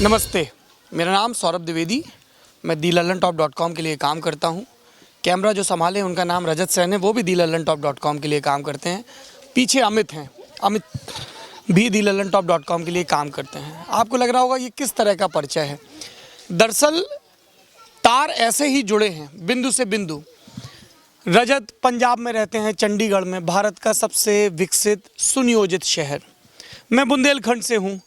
नमस्ते, मेरा नाम सौरभ द्विवेदी। मैं thelalantop.com के लिए काम करता हूँ। कैमरा जो संभाले हैं उनका नाम रजत सैन है, वो भी thelalantop.com के लिए काम करते हैं। पीछे अमित हैं, अमित भी thelalantop.com के लिए काम करते हैं। आपको लग रहा होगा ये किस तरह का परिचय है। दरअसल तार ऐसे ही जुड़े हैं, बिंदु से बिंदु। रजत पंजाब में रहते हैं, चंडीगढ़ में, भारत का सबसे विकसित सुनियोजित शहर। मैं बुंदेलखंड से हूँ।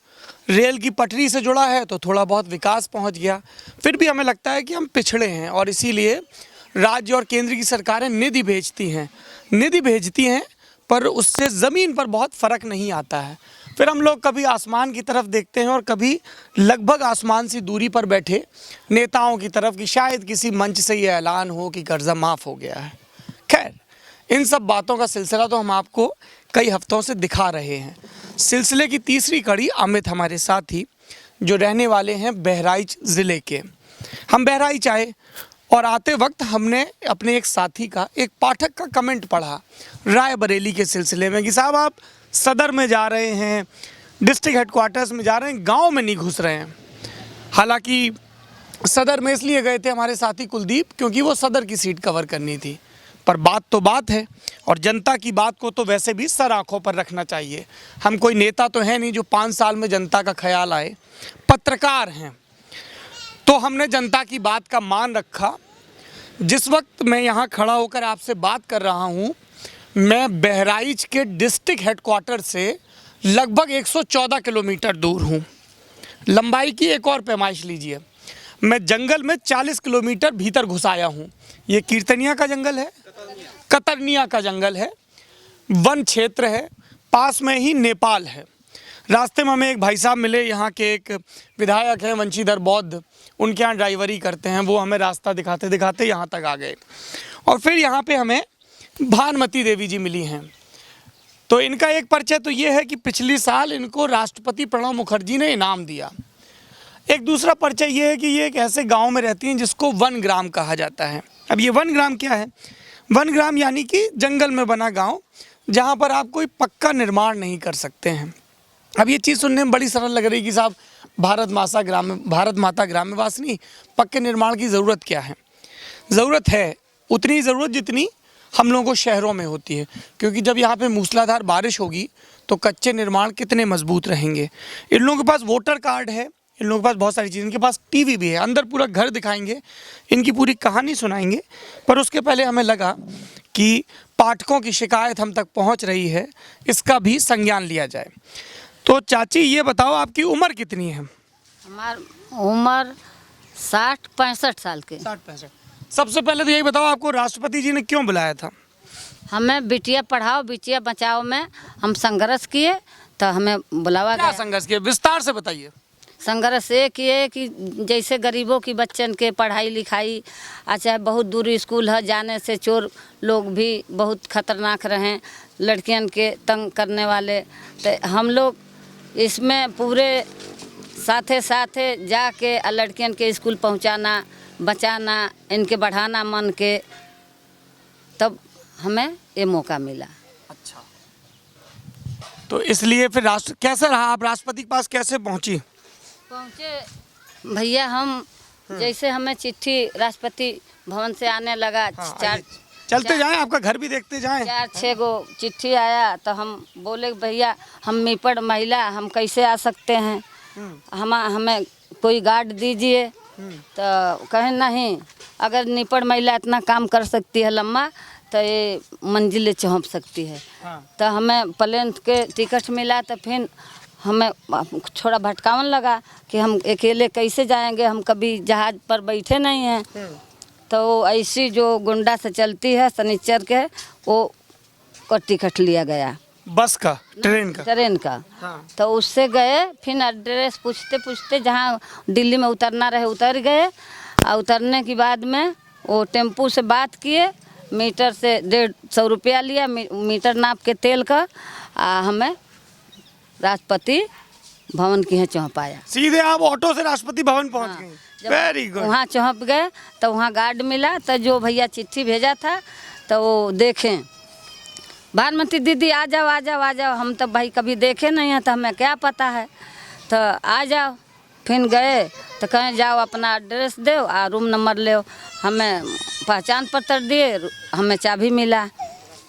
रेल की पटरी से जुड़ा है तो थोड़ा बहुत विकास पहुंच गया, फिर भी हमें लगता है कि हम पिछड़े हैं और इसीलिए राज्य और केंद्र की सरकारें निधि भेजती हैं पर उससे ज़मीन पर बहुत फ़र्क नहीं आता है। फिर हम लोग कभी आसमान की तरफ देखते हैं और कभी लगभग आसमान से दूरी पर बैठे नेताओं की तरफ कि शायद किसी मंच से ये ऐलान हो कि कर्जा माफ़ हो गया है। खैर, इन सब बातों का सिलसिला तो हम आपको कई हफ्तों से दिखा रहे हैं। सिलसिले की तीसरी कड़ी अमित हमारे साथी जो रहने वाले हैं बहराइच ज़िले के। हम बहराइच आए और आते वक्त हमने अपने एक साथी का, एक पाठक का कमेंट पढ़ा रायबरेली के सिलसिले में कि साहब आप सदर में जा रहे हैं, डिस्ट्रिक्ट हेडक्वार्टर्स में जा रहे हैं, गांव में नहीं घुस रहे हैं। हालांकि सदर में इसलिए गए थे हमारे साथी कुलदीप क्योंकि वो सदर की सीट कवर करनी थी, पर बात तो बात है और जनता की बात को तो वैसे भी सर आँखों पर रखना चाहिए। हम कोई नेता तो है नहीं जो 5 साल में जनता का ख्याल आए, पत्रकार हैं, तो हमने जनता की बात का मान रखा। जिस वक्त मैं यहाँ खड़ा होकर आपसे बात कर रहा हूँ, मैं बहराइच के डिस्ट्रिक्ट हेडक्वार्टर से लगभग 114 किलोमीटर दूर हूँ। लंबाई की एक और पैमाइश लीजिए, मैं जंगल में 40 किलोमीटर भीतर घुस आया हूँ। ये कीर्तनिया का जंगल है, कतरनिया का जंगल है, वन क्षेत्र है, पास में ही नेपाल है। रास्ते में हमें एक भाई साहब मिले, यहाँ के एक विधायक हैं वंशीधर बौद्ध, उनके यहाँ ड्राइवरी करते हैं। वो हमें रास्ता दिखाते दिखाते यहाँ तक आ गए और फिर यहाँ पे हमें भानुमती देवी जी मिली हैं। तो इनका एक परिचय तो ये है कि पिछले साल इनको राष्ट्रपति प्रणब मुखर्जी ने इनाम दिया। एक दूसरा परिचय ये है कि ये एक ऐसे गांव में रहती हैं जिसको वन ग्राम कहा जाता है। अब ये वन ग्राम क्या है? वन ग्राम यानी कि जंगल में बना गांव जहां पर आप कोई पक्का निर्माण नहीं कर सकते हैं। अब ये चीज़ सुनने में बड़ी सरल लग रही कि साहब भारत माता ग्राम्यवासिनी, पक्के निर्माण की ज़रूरत क्या है? ज़रूरत है उतनी ज़रूरत जितनी हम लोगों को शहरों में होती है, क्योंकि जब यहाँ पे मूसलाधार बारिश होगी तो कच्चे निर्माण कितने मजबूत रहेंगे। इन लोगों के पास वोटर कार्ड है, इन लोगों के पास बहुत सारी चीज़, इनके पास टीवी भी है, अंदर पूरा घर दिखाएंगे, इनकी पूरी कहानी सुनाएंगे। पर उसके पहले हमें लगा कि पाठकों की शिकायत हम तक पहुंच रही है, इसका भी संज्ञान लिया जाए। तो चाची ये बताओ आपकी उम्र कितनी है? हमारी उम्र 60-65 साल के। 60-65। सबसे पहले तो यही बताओ आपको राष्ट्रपति जी ने क्यों बुलाया था? हमें बिटिया पढ़ाओ बिटिया बचाओ में हम संघर्ष किए तो हमें बुलावा क्या गया। संघर्ष किया, विस्तार से बताइए। संघर्ष ये किए कि जैसे गरीबों की बच्चन के पढ़ाई लिखाई, अच्छा बहुत दूर स्कूल है, जाने से चोर लोग भी बहुत खतरनाक रहें, लड़कियन के तंग करने वाले, तो हम लोग इसमें पूरे साथे साथे जाके लड़कियन के स्कूल पहुंचाना, बचाना, इनके बढ़ाना मन के, तब हमें ये मौका मिला। अच्छा, तो इसलिए फिर कैसे रहा, आप राष्ट्रपति के पास कैसे पहुंची? भैया हम जैसे हमें चिट्ठी राष्ट्रपति भवन से आने लगा, चलते जाएं, आपका घर भी देखते जाएं। 4-6 गो चिट्ठी आया तो हम बोले भैया हम निपड़ महिला, हम कैसे आ सकते हैं, हमें कोई गार्ड दीजिए। तो कहें नहीं, अगर निपड़ महिला इतना काम कर सकती है लम्बा तो ये मंजिलें चौंक सकती है। तो हमें प्लेन के टिकट मिला तो फिर हमें थोड़ा भटकावन लगा कि हम अकेले कैसे जाएंगे, हम कभी जहाज़ पर बैठे नहीं हैं। तो ऐसी जो गुंडा से चलती है शनिचर के, वो को टिकट लिया गया, बस का, ट्रेन का। हाँ। तो उससे गए, फिर एड्रेस पूछते पूछते जहाँ दिल्ली में उतरना रहे उतर गए। और उतरने के बाद में वो टेम्पू से बात किए, मीटर से 150 रुपया लिया, मीटर नाप के तेल का, हमें राष्ट्रपति भवन की है चौंपाया। सीधे आप ऑटो से राष्ट्रपति भवन पहुंच गए। Very good. वहाँ चौंप गए तो वहाँ गार्ड मिला, तो जो भैया चिट्ठी भेजा था तो वो देखें, भानुमती दीदी आ जाओ आ जाओ आ जाओ। हम तो भाई कभी देखे नहीं हैं तो हमें क्या पता है, तो आ जाओ। फिर गए तो कहें जाओ अपना एड्रेस दो और रूम नंबर ले। हमें पहचान पत्र दिए, हमें चाबी मिला।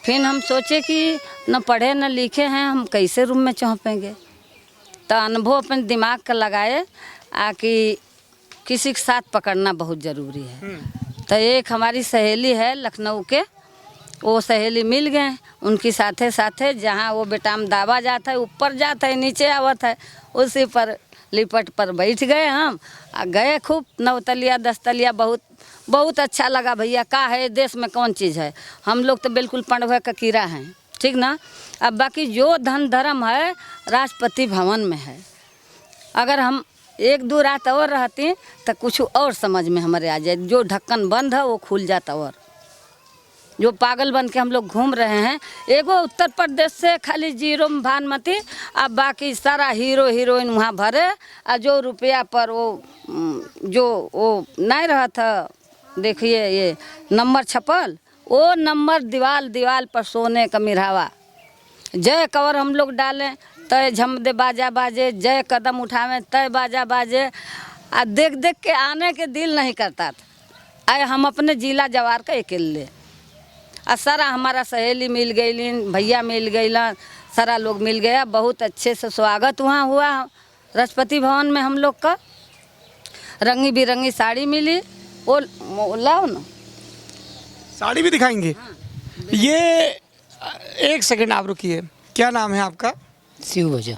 फिर हम सोचे कि न पढ़े न लिखे हैं, हम कैसे रूम में चौंपेंगे। तो अनुभव अपने दिमाग का लगाए कि किसी के साथ पकड़ना बहुत ज़रूरी है। तो एक हमारी सहेली है लखनऊ के, वो सहेली मिल गए, उनकी साथे साथे जहाँ वो बेटाम दावा जाता है, ऊपर जाता है, नीचे आवत है, उसी पर लिपट पर बैठ गए हम। गए खूब 9 तलिया 10 तलिया, बहुत बहुत अच्छा लगा। भैया का है देश में कौन चीज़ है, हम लोग तो बिल्कुल पढ़वे का कीड़ा हैं, ठीक ना। अब बाकी जो धन धर्म है राष्ट्रपति भवन में है। अगर हम 1-2 रात और रहती तो कुछ और समझ में हमारे आ जाए। जो ढक्कन बंद है वो खुल जाता, और जो पागल बन के हम लोग घूम रहे हैं। एगो उत्तर प्रदेश से खाली जीरो भानुमती, अब बाकी सारा हीरो हीरोइन वहाँ भरे। और जो रुपया पर वो जो वो नहीं रहा था, देखिए ये नंबर छपल, वो नंबर दीवाल दीवाल पर सोने का मिरावा। जय कवर हम लोग डालें तय झम दे बाजा बाजे, जय कदम उठावें तय बाजा बाजे। आ देख देख के आने के दिल नहीं करता था। आए हम अपने जिला जवार का अकेले, और सारा हमारा सहेली मिल गई, भैया मिल गई, सारा लोग मिल गया। बहुत अच्छे से स्वागत वहाँ हुआ राष्ट्रपति भवन में। हम लोग का रंगी बिरंगी साड़ी मिली, वो लाओ ना, साड़ी भी दिखाएंगे। ये एक सेकंड आप रुकिए, क्या नाम है आपका? शिव भजन।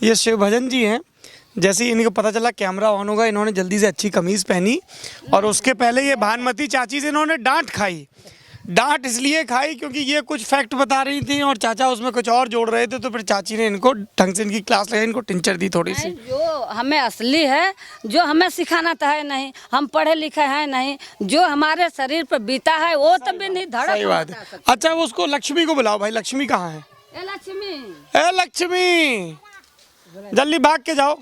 ये शिव भजन जी हैं। जैसे ही इनको पता चला कैमरा ऑन होगा, इन्होंने जल्दी से अच्छी कमीज़ पहनी, और उसके पहले ये भानुमती चाची से इन्होंने डांट खाई। डांट इसलिए खाई क्योंकि ये कुछ फैक्ट बता रही थी और चाचा उसमें कुछ और जोड़ रहे थे, तो फिर चाची ने इनको ढंग से इनकी क्लास लगाई, इनको टिंचर दी थोड़ी सी। जो हमें असली है, जो हमें सिखाना तो है नहीं, हम पढ़े लिखे हैं नहीं, जो हमारे शरीर पर बीता है वो तो भी नहीं धड़क। सही बात है। अच्छा, वो उसको लक्ष्मी को बुलाओ भाई। लक्ष्मी कहाँ है? ए लक्ष्मी, ए लक्ष्मी, जल्दी भाग के जाओ।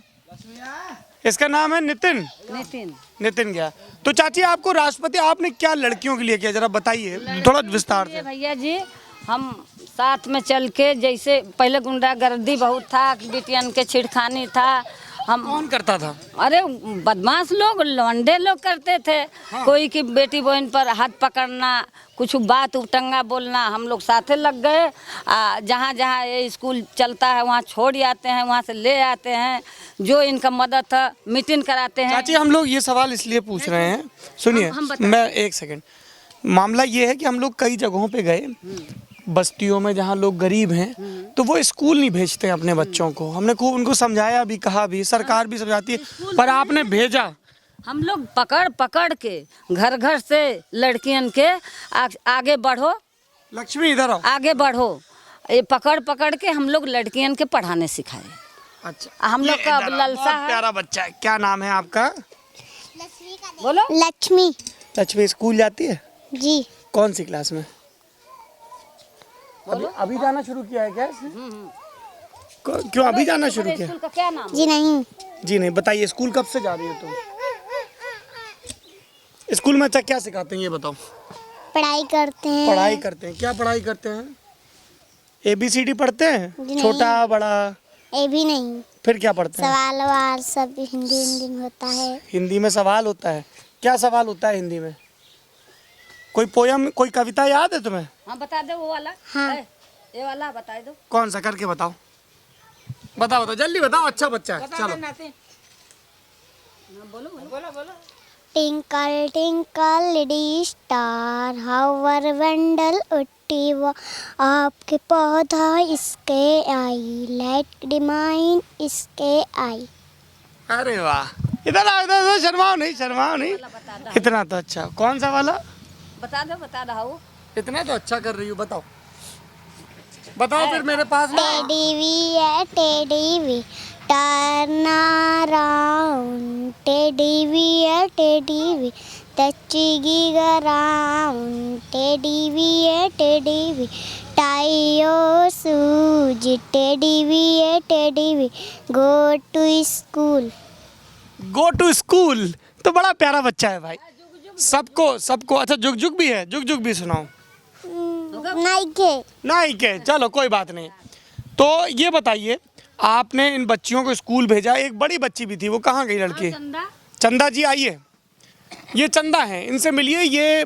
इसका नाम है नितिन। नितिन। नितिन गया। तो चाची, आपको राष्ट्रपति आपने क्या लड़कियों के लिए किया, जरा बताइए थोड़ा विस्तार से। भैया जी, हम साथ में चल के, जैसे पहले गुंडागर्दी बहुत था, बिटियन के छिड़खानी था। हम कौन करता था? अरे बदमाश लोग, लौंडे लोग करते थे। कोई की बेटी बहन पर हाथ पकड़ना, कुछ बात उटंगा बोलना, हम लोग साथे लग गए। जहाँ जहाँ ये स्कूल चलता है वहाँ छोड़ आते हैं, वहाँ से ले आते हैं। जो इनका मदद है मीटिंग कराते हैं। चाची, हम लोग ये सवाल इसलिए पूछ रहे हैं, सुनिए मैं एक सेकंड। मामला ये है कि हम लोग कई जगहों पे गए, बस्तियों में जहाँ लोग गरीब हैं, तो वो स्कूल नहीं भेजते अपने बच्चों को। हमने खूब उनको समझाया भी, कहा भी, सरकार भी समझाती है, पर आपने भेजा। हम लोग पकड़ पकड़ के घर घर से लड़कियन के आगे बढ़ो, लक्ष्मी इधर आओ, आगे बढ़ो, ये पकड़ पकड़ के हम लोग लड़कियन के पढ़ाने सिखाए। अच्छा, हम लोग का अब लालसा है। प्यारा बच्चा है। क्या नाम है आपका? बोलो। लक्ष्मी। लक्ष्मी स्कूल जाती है? जी। कौन सी क्लास में? अभी जाना शुरू किया है क्या? क्यों अभी जाना शुरू किया? स्कूल का क्या नाम? जी नहीं। जी नहीं, बताइए स्कूल कब से जा रही हो तुम? स्कूल में अच्छा क्या सिखाते हैं ये बताओ? पढ़ाई करते हैं। पढ़ाई करते हैं। क्या पढ़ाई करते हैं? ABCD पढ़ते हैं? नहीं। छोटा बड़ा? ए भी नहीं। फिर क्या पढ़ते हैं? सवाल वाल सब हिंदी में होता है। हिंदी में सवाल होता है? क्या सवाल होता है हिंदी में? कोई पोयम, कोई कविता याद है तुम्हें? हाँ बता दो वो वाला। हाँ। ये वाला बता दो। कौन सा, करके बताओ। बताओ बताओ, जल्दी बताओ, अच्छा बच्चा है। चलो बोलो बोलो। Twinkle twinkle little star how are wonder उट्टी वो आपके पौधा इसके आई लाइट डिमाइन इसके आई। अरे वाह, इधर आओ, इधर शर्माओ नहीं, शर्माओ नहीं। इतना तो अच्छा। कौन सा वाला? बता दो। इतना तो अच्छा कर रही हूँ, बताओ बताओ। फिर मेरे पास teddy we turn around, teddy we touching around, teddy we tie your shoes, teddy we go to school. Go to school तो बड़ा प्यारा बच्चा है भाई। सबको अच्छा, जुग जुग भी है? जुग जुग भी सुनाओ। नहीं के। नहीं के, चलो कोई बात नहीं। तो ये बताइए, आपने इन बच्चियों को स्कूल भेजा, एक बड़ी बच्ची भी थी, वो कहाँ गई लड़की? चंदा जी आइए, ये चंदा है, इनसे मिलिए। ये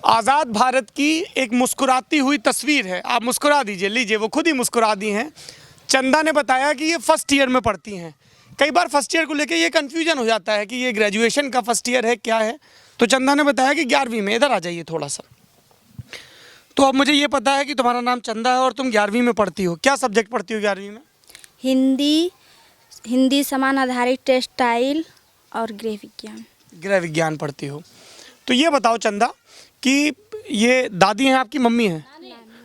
आज़ाद भारत की एक मुस्कुराती हुई तस्वीर है, आप मुस्कुरा दीजिए, लीजिए, वो खुद ही मुस्कुरा दी हैं। चंदा ने बताया कि ये फर्स्ट ईयर में पढ़ती हैं। कई बार फर्स्ट ईयर को लेके ये कन्फ्यूजन हो जाता है कि ये ग्रेजुएशन का फर्स्ट ईयर है क्या है, तो चंदा ने बताया कि 11वीं में। इधर आ जाइए थोड़ा सा। तो अब मुझे ये पता है कि तुम्हारा नाम चंदा है और तुम 11वीं में पढ़ती हो। क्या सब्जेक्ट पढ़ती हो 11वीं में? हिंदी समान आधारित टेक्सटाइल और गृह विज्ञान। गृह विज्ञान पढ़ती हो। तो ये बताओ चंदा कि ये दादी हैं आपकी, मम्मी हैं,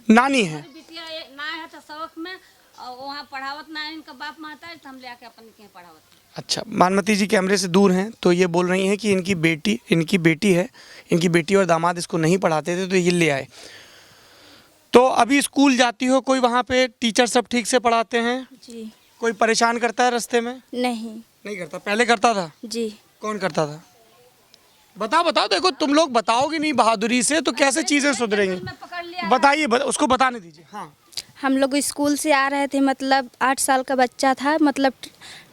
नानी है? बिटिया ना है तो शौक में और वहाँ पढ़ावत ना है, इनका बाप माता है तो हम ले आके अपन के पढ़ावत। अच्छा, मानमती जी कैमरे से दूर हैं, तो ये बोल रही हैं कि इनकी बेटी है, इनकी बेटी और दामाद इसको नहीं पढ़ाते थे तो ये ले आए। तो अभी स्कूल जाती हो, कोई वहाँ पे टीचर सब ठीक से पढ़ाते हैं? जी। कोई परेशान करता है रास्ते में? नहीं करता। पहले करता था? जी। कौन करता था? बताओ। देखो तुम लोग बताओगे नहीं बहादुरी से तो कैसे चीज़ें सुधरेंगी? बताइए, उसको बताने दीजिए। हाँ, हम लोग स्कूल से आ रहे थे, मतलब 8 साल का बच्चा था, मतलब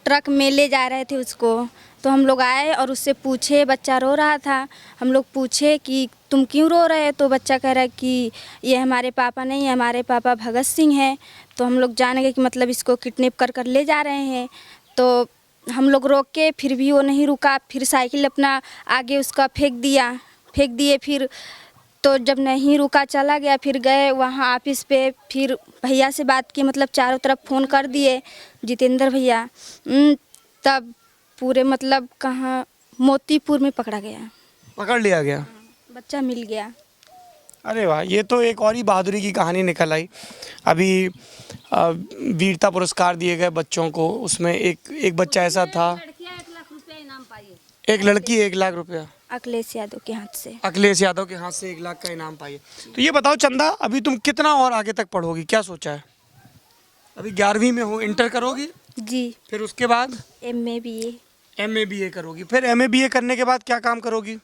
ट्रक में ले जा रहे थे उसको। तो हम लोग आए और उससे पूछे, बच्चा रो रहा था। हम लोग पूछे कि तुम क्यों रो रहे हो? तो बच्चा कह रहा है कि ये हमारे पापा नहीं है, हमारे पापा भगत सिंह हैं। तो हम लोग जान गए कि मतलब इसको किडनैप कर ले जा रहे हैं। तो हम लोग रोक के, फिर भी वो नहीं रुका। फिर साइकिल अपना आगे उसका फेंक दिए। फिर तो जब नहीं रुका चला गया। फिर गए वहाँ ऑफिस पे, फिर भैया से बात की, मतलब चारों तरफ फ़ोन कर दिए, जितेंद्र भैया। तब पूरे मतलब कहाँ मोतीपुर में पकड़ लिया गया, बच्चा मिल गया। अरे वाह, ये तो एक और ही बहादुरी की कहानी निकल आई। अभी वीरता पुरस्कार दिए गए बच्चों को, उसमें एक बच्चा ऐसा था, 1 लाख रुपया इनाम पाई। एक लड़की 1 लाख रुपया अखिलेश यादव के हाथ से। अखिलेश यादव के हाथ से 1 लाख का इनाम पाई। तो ये बताओ चंदा, अभी तुम कितना और आगे तक पढ़ोगी, क्या सोचा है? अभी 11वीं में हो, इंटर करोगी? जी। फिर उसके बाद MA BA करोगी। फिर MA BA करने के बाद क्या काम करोगी?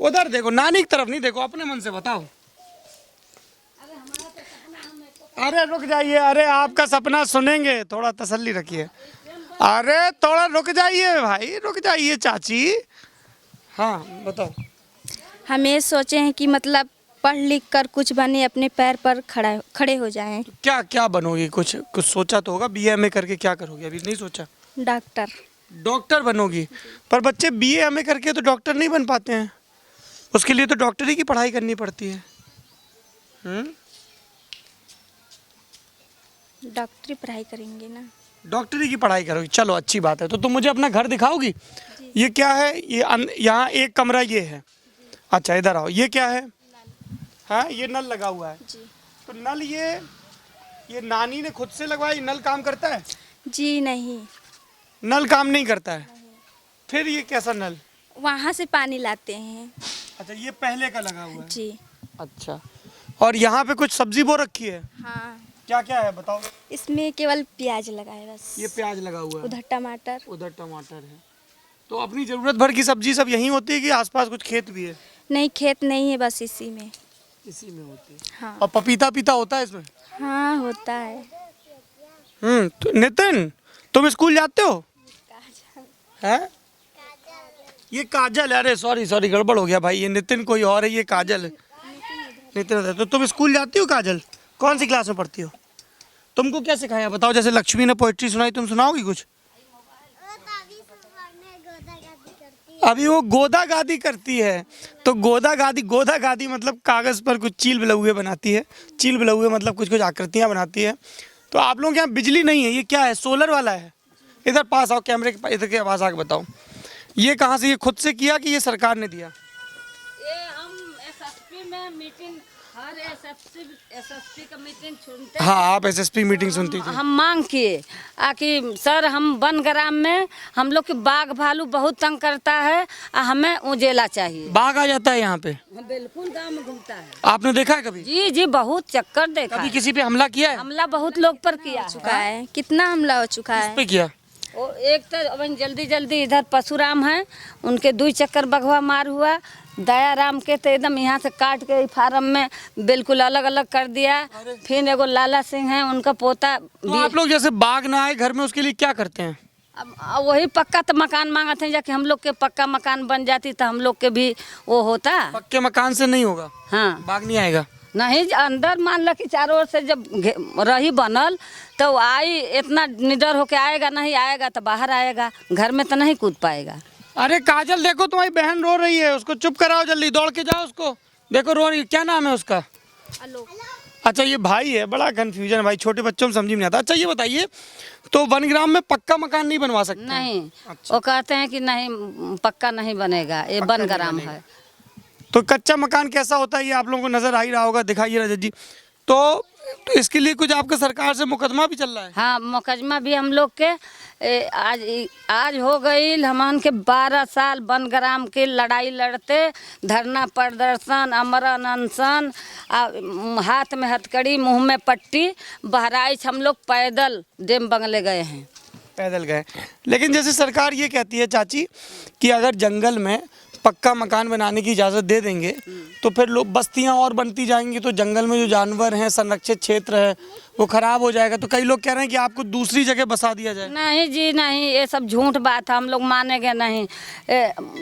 उधर देखो, नानी की तरफ नहीं देखो, अपने मन से बताओ। अरे रुक जाइए, अरे आपका सपना सुनेंगे, थोड़ा तसल्ली रखिए। अरे थोड़ा रुक जाइए भाई, रुक जाइए चाची। हाँ बताओ। हम ये सोचे हैं कि मतलब पढ़ लिख कर कुछ बने, अपने पैर पर खड़े हो जाएं। क्या क्या बनोगी? कुछ सोचा तो होगा। BA MA करके क्या करोगी? अभी नहीं सोचा? डॉक्टर बनोगी। पर बच्चे BA MA करके तो डॉक्टर नहीं बन पाते हैं, उसके लिए तो डॉक्टरी की पढ़ाई करनी पड़ती है। डॉक्टरी पढ़ाई करेंगे ना। डॉक्टरी की पढ़ाई करोगी, चलो अच्छी बात है। तो तुम मुझे अपना घर दिखाओगी? ये क्या है? यहाँ एक कमरा ये है। अच्छा इधर आओ, ये क्या है? हाँ, ये नल लगा हुआ है जी। तो नल ये नानी ने खुद से लगवाया? नल काम करता है? जी नहीं, नल काम नहीं करता है। फिर ये कैसा नल? वहाँ से पानी लाते हैं। अच्छा, ये पहले का लगा हुआ है। जी। अच्छा, और यहाँ पे कुछ सब्जी बो रखी है? हाँ। क्या क्या है बताओ? इसमें केवल प्याज लगा है बस। ये प्याज लगा हुआ है, उधर टमाटर है। तो अपनी ज़रूरत भर की सब्जी सब यहीं होती है कि आसपास कुछ खेत भी है? नहीं, खेत नहीं है, बस इसी में होती है। हाँ। और पपीता होता है इसमें? हाँ होता है। तो नितिन, तुम स्कूल जाते हो? हैं? ये काजल है। अरे सॉरी गड़बड़ हो गया भाई, ये नितिन कोई और है, ये काजल है। नितिन, तो तुम स्कूल जाती हो काजल? कौन सी क्लास में पढ़ती हो? तुमको क्या सिखाया बताओ? जैसे लक्ष्मी ने पोइट्री सुनाई, तुम सुनाओगी कुछ? अभी वो गोदा गादी करती है। तो गोदा गादी मतलब कागज़ पर कुछ चील बिलौए बनाती है। चील बिलौए मतलब कुछ आकृतियाँ बनाती है। तो आप लोगों के यहाँ बिजली नहीं है, ये क्या है? सोलर वाला है? इधर पास आओ, कैमरे के इधर के पास आके बताओ, ये कहाँ से? ये खुद से किया कि ये सरकार ने दिया? ये हम SSP में मीटिंग, हर SSP का मीटिंग सुनते हैं। हाँ, आप SSP मीटिंग सुनती थी। हम मांग किए कि सर, हम बनग्राम में हम लोग के बाघ भालू बहुत तंग करता है, हमें उजेला चाहिए। बाघ आ जाता है यहाँ पे? बिल्कुल, गाँव में घूमता है। आपने देखा है कभी? जी, बहुत चक्कर देखा। कभी किसी पे हमला किया है? हमला बहुत लोग पर किया चुका है। कितना हमला हो चुका किस है? पे किया? वो एक तो अब जल्दी जल्दी इधर परशुराम है, उनके 2 चक्कर बघवा मार हुआ। दयाराम के तो एकदम यहाँ से काट के फार्म में बिल्कुल अलग अलग कर दिया। फिर एगो लाला सिंह है, उनका पोता। तो आप लोग जैसे बाघ ना आए घर में उसके लिए क्या करते हैं? अब वही पक्का तो मकान मांगते हैं, जाके हम लोग के पक्का मकान बन जाती तो हम लोग के भी वो होता। पक्के मकान से नहीं होगा, हाँ बाघ नहीं आएगा। नहीं, अंदर मान लो कि चारों ओर से जब रही बनल तो आई, इतना निडर होके आएगा, नहीं आएगा तो बाहर आएगा, घर में तो नहीं कूद पाएगा। अरे काजल देखो तुम्हारी बहन रो रही है, उसको चुप कराओ, जल्दी दौड़ के जाओ उसको। देखो रो रही, क्या नाम है उसका? अच्छा ये भाई है, बड़ा कंफ्यूजन है भाई, छोटे बच्चों में समझ में नहीं आता। अच्छा ये बताइए, तो वनग्राम में पक्का मकान नहीं बनवा सकते? नहीं, वो कहते हैं कि नहीं पक्का नहीं बनेगा, ये वनग्राम है। तो कच्चा मकान कैसा होता है ये आप लोगों को नजर आ ही रहा होगा, दिखाइए रजत जी। तो इसके लिए कुछ आपके सरकार से मुकदमा भी चल रहा है? हाँ, मुकदमा भी हम लोग के आज हो गई। हमन के 12 साल वनग्राम के लड़ाई लड़ते, धरना प्रदर्शन, आमरण अनशन, हाथ में हथकड़ी, मुंह में पट्टी, बहराइच हम लोग पैदल डेम बंगले गए हैं। पैदल गए। लेकिन जैसे सरकार ये कहती है चाची कि अगर जंगल में पक्का मकान बनाने की इजाज़त दे देंगे तो फिर लोग बस्तियां और बनती जाएंगी, तो जंगल में जो जानवर हैं, संरक्षित क्षेत्र है, वो खराब हो जाएगा। तो कई लोग कह रहे हैं कि आपको दूसरी जगह बसा दिया जाए। नहीं जी नहीं, ये सब झूठ बात है, हम लोग मानेंगे नहीं।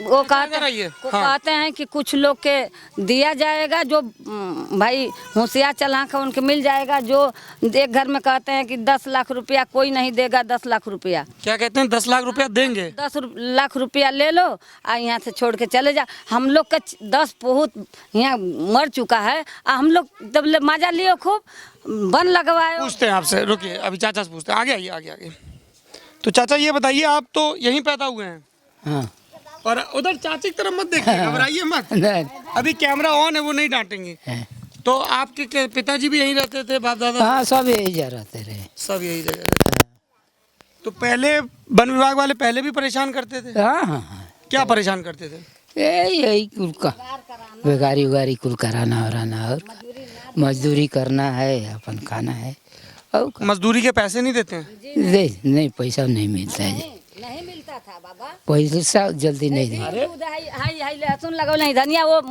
वो कहते हैं कि कुछ लोग के दिया जाएगा, जो भाई होशियार चलाक है उनके मिल जाएगा। जो एक घर में कहते हैं कि 10 लाख रुपया, कोई नहीं देगा 10 लाख रुपया। क्या कहते हैं? 10 लाख रुपया देंगे? 10 लाख रुपया ले लो और यहाँ से छोड़ के चले जा। हम लोग का 10 बहुत यहाँ मर चुका है, हम लोग जब मजा लियो खूब, बन लगवाए। पूछते हैं आपसे, रुकिए अभी चाचा से पूछते हैं। आगे आइए, आगे आगे। तो चाचा ये बताइए, आप तो यहीं पैदा हुए हैं? हाँ। और उधर चाची की तरफ मत देखिए, घबराइए मत, अभी कैमरा ऑन है, वो नहीं डांटेंगे। तो आपके पिताजी भी यहीं रहते थे, बाप दादा? हाँ, सब यही जा रहते रहे, सब यही जगह रहते। तो पहले वन विभाग वाले पहले भी परेशान करते थे? हाँ हाँ हाँ। क्या परेशान करते थे? यही कुल का बेगारी उगारी कुल कराना वराना, और मजदूरी करना है, अपन खाना है। और मजदूरी के पैसे नहीं देते हैं? नहीं, पैसा नहीं मिलता है। नहीं मिलता था बाबा, पैसा जल्दी नहीं दे। लहसुन लगो नहीं, धनिया, वो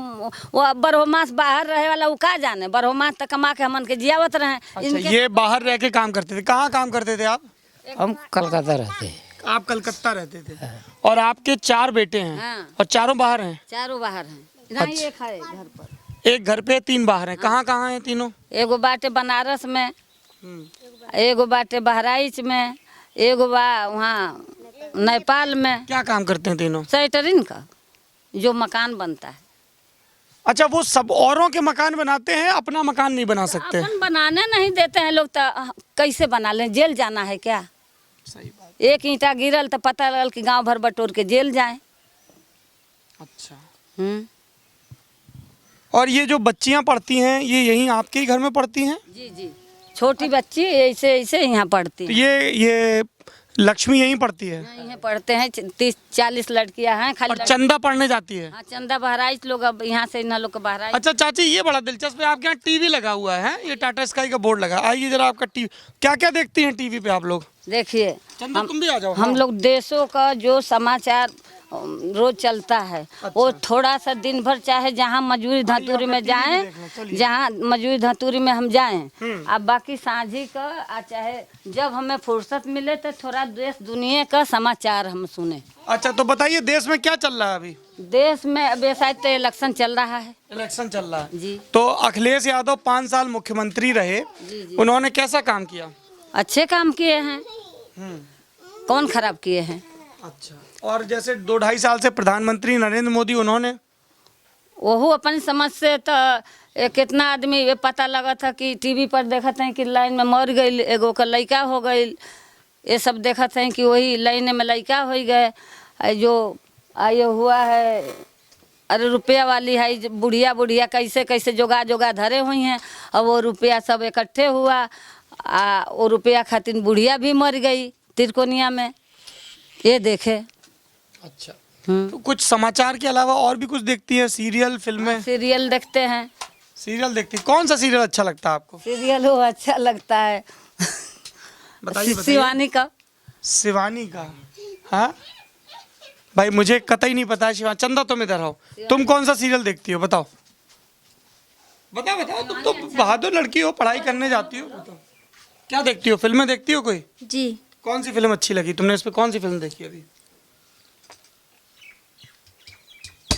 बरहोमास बाहर रहे वाला, वो का जाने, बरहोमास तक कमा के हमन के जियावत रहे। अच्छा, ये बाहर रह के काम करते थे? कहाँ काम करते थे आप? हम कलकत्ता रहते हैं। आप कलकत्ता रहते थे? और आपके 4 बेटे हैं? हाँ। और चारों बाहर हैं? चारों बाहर हैं, नहीं एक है घर पर। एक घर पे 3 बाहर हैं। कहाँ कहाँ हैं तीनों? एगो बाटे बनारस में, एगो बाटे बहराइच में, एगो बा वहाँ नेपाल में। क्या काम करते हैं तीनों? सेटरिंग का जो मकान बनता है। अच्छा, वो सब औरों के मकान बनाते हैं, अपना मकान नहीं बना सकते? अपन बनाने नहीं देते हैं लोग, तो कैसे बना लें? जेल जाना है क्या? सही बात। एक ईंटा गिरल तो पता लगल कि गांव भर बटोर के जेल जाए। अच्छा। और ये जो बच्चियां पढ़ती हैं, ये यहीं आपके ही घर में पढ़ती हैं? जी जी, छोटी बच्ची ऐसे ऐसे यहाँ पढ़ती तो हैं। ये लक्ष्मी यहीं पढ़ती है? यहीं पढ़ते हैं, 30-40 लड़कियां हैं खाली। और चंदा पढ़ने जाती है? हाँ, चंदा बहराइच लोग, अब यहाँ से इन लोग का बहराइच। अच्छा चाची, ये बड़ा दिलचस्प है, आपके यहाँ टीवी लगा हुआ है, ये टाटा स्काई का बोर्ड लगा। आइए जरा, आपका टीवी क्या क्या देखती हैं टीवी पे आप लोग? देखिए, चंदा तुम भी आ जाओ। हम लोग देशों का जो समाचार रोज चलता है, वो थोड़ा सा दिन भर, चाहे जहाँ मजदूरी धतूरी में जाएं, जहाँ मजदूरी धतूरी में हम जाएं, अब बाकी सांझी का, चाहे जब हमें फुर्सत मिले तो थोड़ा देश दुनिया का समाचार हम सुने। अच्छा, तो बताइए देश में क्या चल रहा है अभी? देश में अभी शायद तो इलेक्शन चल रहा है। इलेक्शन चल रहा है जी। तो अखिलेश यादव 5 साल मुख्यमंत्री रहे, उन्होंने कैसा काम किया? अच्छे काम किए हैं, कौन खराब किए हैं। अच्छा, और जैसे 2-2.5 साल से प्रधानमंत्री नरेंद्र मोदी, उन्होंने वह अपनी समझ से तो कितना आदमी ये पता लगा था कि टीवी पर देखते हैं कि लाइन में मर गई, एगो का लड़का हो गई, ये सब देखते हैं कि वही लाइन में लड़का हो गए। जो आयो हुआ है, अरे रुपया वाली है, बुढ़िया बुढ़िया कैसे कैसे जोगा जोगा धरे हुई हैं, और वो रुपया सब इकट्ठे हुआ, वो रुपया खातिर बुढ़िया भी मर गई तिरकोनिया में, ये देखे। अच्छा, तो कुछ समाचार के अलावा और भी कुछ देखती है? सीरियल, फिल्में? सीरियल देखते हैं। सीरियल देखती है? कौन सा सीरियल अच्छा लगता है आपको? सीरियल वो अच्छा लगता है, बताइए। शिवानी का। शिवानी का। हाँ भाई मुझे कतई नहीं पता है शिवानी। चंदा तुम इधर आओ, तुम कौन सा सीरियल देखती हो बताओ? बताओ बताओ, तुम तो बहादुर लड़की हो, पढ़ाई करने जाती हो, बताओ क्या देखती हो? फिल्में देखती हो कोई? जी। कौन सी फिल्म अच्छी लगी तुमने? इस पे कौन सी फिल्म देखी अभी?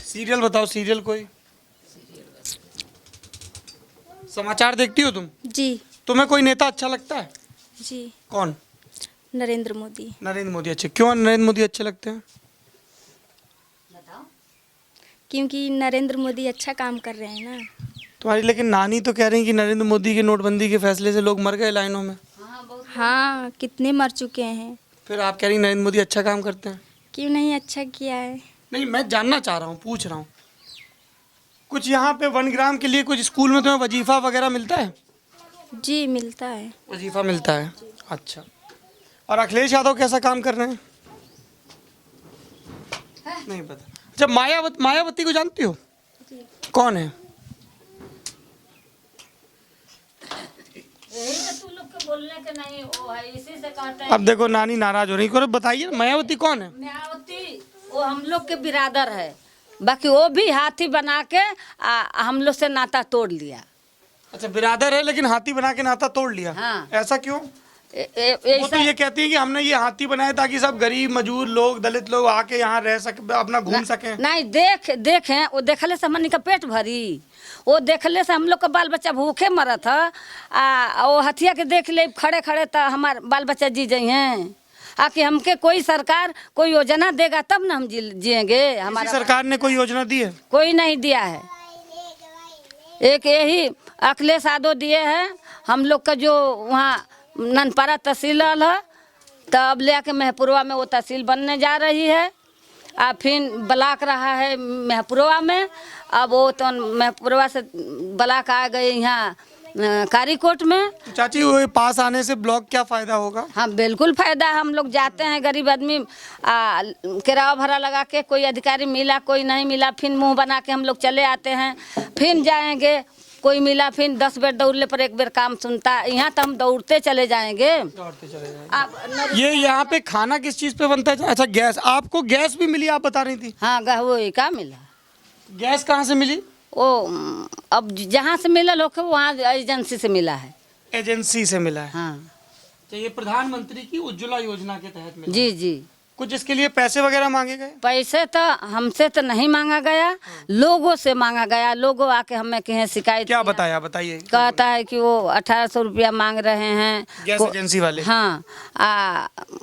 सीरियल बताओ, सीरियल कोई? समाचार देखती हो तुम? जी। तुम्हें कोई नेता अच्छा लगता है? जी। कौन? नरेंद्र मोदी। नरेंद्र मोदी अच्छे। क्यों नरेंद्र मोदी अच्छे लगते हैं? क्योंकि नरेंद्र मोदी अच्छा काम कर रहे हैं ना। तुम्हारी लेकिन नानी तो कह रही है कि नरेंद्र मोदी के नोटबंदी के फैसले से लोग मर गए लाइनों में। हाँ, कितने मर चुके हैं। फिर आप कह रही नरेंद्र मोदी अच्छा काम करते हैं? क्यों नहीं अच्छा किया है? नहीं, मैं जानना चाह रहा हूँ, पूछ रहा हूँ। कुछ यहाँ पे 1 ग्राम के लिए कुछ स्कूल में तुम्हें वजीफा वगैरह मिलता है? जी मिलता है। वजीफा मिलता है, अच्छा। और अखिलेश यादव कैसा काम कर रहे हैं? नहीं पता। जब मायावती को जानती हो? कौन है? बोलने के नहीं वो है, इसी से कहते हैं। अब देखो नानी नाराज हो रही है, बताइए मायावती कौन है? मायावती वो हम लोग के बिरादर है, बाकी वो भी हाथी बना के हम लोग से नाता तोड़ लिया। अच्छा, बिरादर है लेकिन हाथी बना के नाता तोड़ लिया। हाँ। ऐसा क्यों? वो तो ये कहती है कि हमने ये हाथी बनाया ताकि सब गरीब मजदूर लोग, दलित लोग आके यहाँ रह सके, अपना घूम सके। नहीं देखें वो देखले से हमनी का पेट भरी, वो देखले से हम लोग का बाल बच्चा भूखे मरत है। वो हथिया के देख ले खड़े खड़े तो हमार बाल बच्चा जी जाई हैं। आकि हमके कोई सरकार कोई योजना देगा तब ना हम जिएंगे। हमारा सरकार ने कोई योजना दी है? कोई नहीं दिया है। एक यही अखिलेश यादव दिए हैं। हम लोग का जो वहाँ ननपारा तहसील है, तब ले आके महपुरवा में वो तहसील बनने जा रही है। फिर ब्लॉक रहा है महपुरवा में, अब वो तो महपुरवा से ब्लॉक आ गए यहाँ कारीकोट में। चाची वो पास आने से ब्लॉक क्या फ़ायदा होगा? हाँ बिल्कुल फ़ायदा है। हम लोग जाते हैं गरीब आदमी, किराया भरा लगा के, कोई अधिकारी मिला कोई नहीं मिला, फिर मुंह बना के हम लोग चले आते हैं। फिर जाएंगे कोई मिला, फिर 10 बेर दौड़ने पर 1 बेर काम सुनता। यहाँ तो हम दौड़ते चले जाएंगे। ये यहाँ पे खाना किस चीज़ पे बनता है? अच्छा गैस, आपको गैस भी मिली आप बता रही थी? हाँ वही का मिला। गैस कहाँ से मिली? वो अब जहाँ से मिला लोग वहाँ एजेंसी से मिला है। एजेंसी से मिला है। हाँ। तो ये प्रधानमंत्री की उज्ज्वला योजना के तहत मिला। जी जी। कुछ इसके लिए पैसे वगैरह मांगे गए? पैसे तो हमसे तो नहीं मांगा गया, लोगों से मांगा गया। लोगों आके हमें कहे शिकायत क्या बताया, बताइए। कहता है कि वो 1800 रुपया मांग रहे हैं गैस एजेंसी वाले। हाँ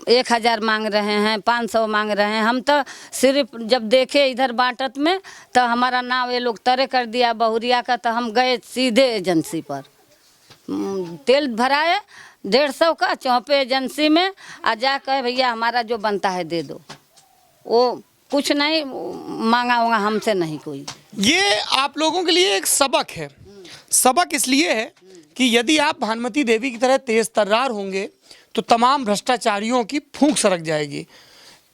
1000 मांग रहे हैं, 500 मांग रहे हैं। हम तो सिर्फ जब देखे इधर बांटत में तो हमारा नाम ये लोग तरे कर दिया बहुरिया का, तो हम गए सीधे एजेंसी पर। तेल भराए 150 का चौपे एजेंसी में, जा कहे भैया हमारा जो बनता है दे दो। वो कुछ नहीं मांगा होगा हमसे, नहीं कोई। ये आप लोगों के लिए एक सबक है। सबक इसलिए है कि यदि आप भानुमती देवी की तरह तेज तर्रार होंगे तो तमाम भ्रष्टाचारियों की फूंक सरक जाएगी।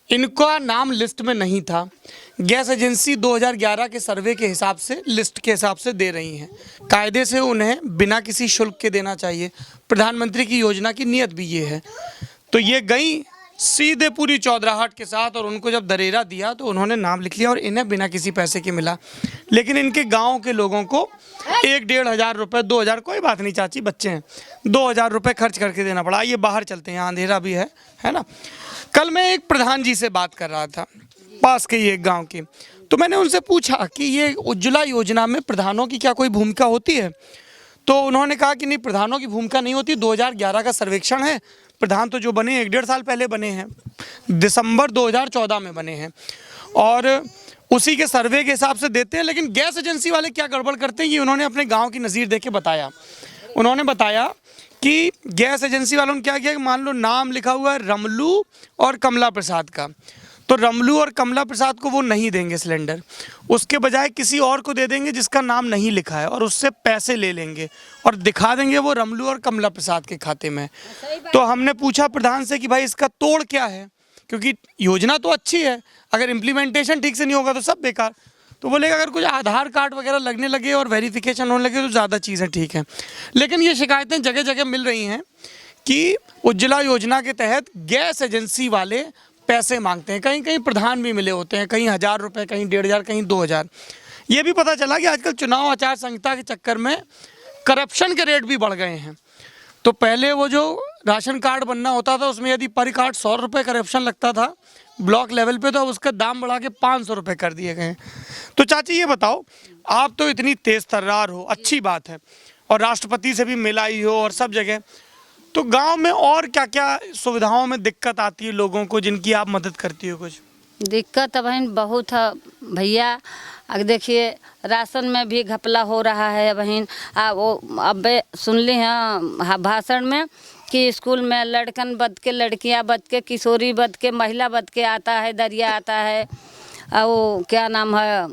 इनका नाम लिस्ट में नहीं था। गैस एजेंसी 2011 के सर्वे के हिसाब से, लिस्ट के हिसाब से दे रही हैं। कायदे से उन्हें बिना किसी शुल्क के देना चाहिए। प्रधानमंत्री की योजना की नीयत भी ये है। तो ये गई सीधे पूरी चौधराहट के साथ, और उनको जब दरेरा दिया तो उन्होंने नाम लिख लिया और इन्हें बिना किसी पैसे के मिला। लेकिन इनके गाँव के लोगों को 1-1.5 हज़ार रुपये, 2000, कोई बात नहीं चाची बच्चे हैं, 2000 रुपये खर्च करके देना पड़ा। ये बाहर चलते हैं, यहाँ अंधेरा भी है ना। कल मैं एक प्रधान जी से बात कर रहा था, पास के ही एक गांव के, तो मैंने उनसे पूछा कि ये उज्ज्वला योजना में प्रधानों की क्या कोई भूमिका होती है? तो उन्होंने कहा कि नहीं, प्रधानों की भूमिका नहीं होती। 2011 का सर्वेक्षण है, प्रधान तो जो बने 1-1.5 साल पहले बने हैं, दिसंबर 2014 में बने हैं, और उसी के सर्वे के हिसाब से देते हैं। लेकिन गैस एजेंसी वाले क्या गड़बड़ करते हैं, ये उन्होंने अपने गाँव की नज़ीर दे के बताया। उन्होंने बताया कि गैस एजेंसी वालों ने क्या किया कि मान लो नाम लिखा हुआ है रमलू और कमला प्रसाद का, तो रमलू और कमला प्रसाद को वो नहीं देंगे सिलेंडर, उसके बजाय किसी और को दे देंगे जिसका नाम नहीं लिखा है, और उससे पैसे ले लेंगे और दिखा देंगे वो रमलू और कमला प्रसाद के खाते में। तो हमने पूछा प्रधान से कि भाई इसका तोड़ क्या है, क्योंकि योजना तो अच्छी है, अगर इम्प्लीमेंटेशन ठीक से नहीं होगा तो सब बेकार। तो बोले अगर कुछ आधार कार्ड वगैरह लगने लगे और वेरिफिकेशन होने लगे तो ज़्यादा चीज़ें ठीक हैं। लेकिन ये शिकायतें जगह जगह मिल रही हैं कि उज्ज्वला योजना के तहत गैस एजेंसी वाले पैसे मांगते हैं। कहीं कहीं प्रधान भी मिले होते हैं, कहीं 1000 रुपये, कहीं 1500, कहीं 2000। ये भी पता चला कि आजकल चुनाव आचार संहिता के चक्कर में करप्शन के रेट भी बढ़ गए हैं। तो पहले वो जो राशन कार्ड बनना होता था उसमें यदि पर कार्ड 100 रुपये करप्शन लगता था ब्लॉक लेवल पे, तो अब उसका दाम बढ़ा के 500 रुपये कर दिए गए हैं। तो चाची ये बताओ, आप तो इतनी तेज तर्रार हो, अच्छी बात है, और राष्ट्रपति से भी मिलाई हो और सब जगह, तो गांव में और क्या क्या सुविधाओं में दिक्कत आती है लोगों को जिनकी आप मदद करती हो? कुछ दिक्कत बहन बहुत है भैया। अब देखिए राशन में भी घपला हो रहा है बहन। वो अब सुन ली हैं भाषण में कि स्कूल में लड़कन बद के, लड़कियां बद के, किशोरी बद के, महिला बद के आता है, दरिया आता है, वो क्या नाम है,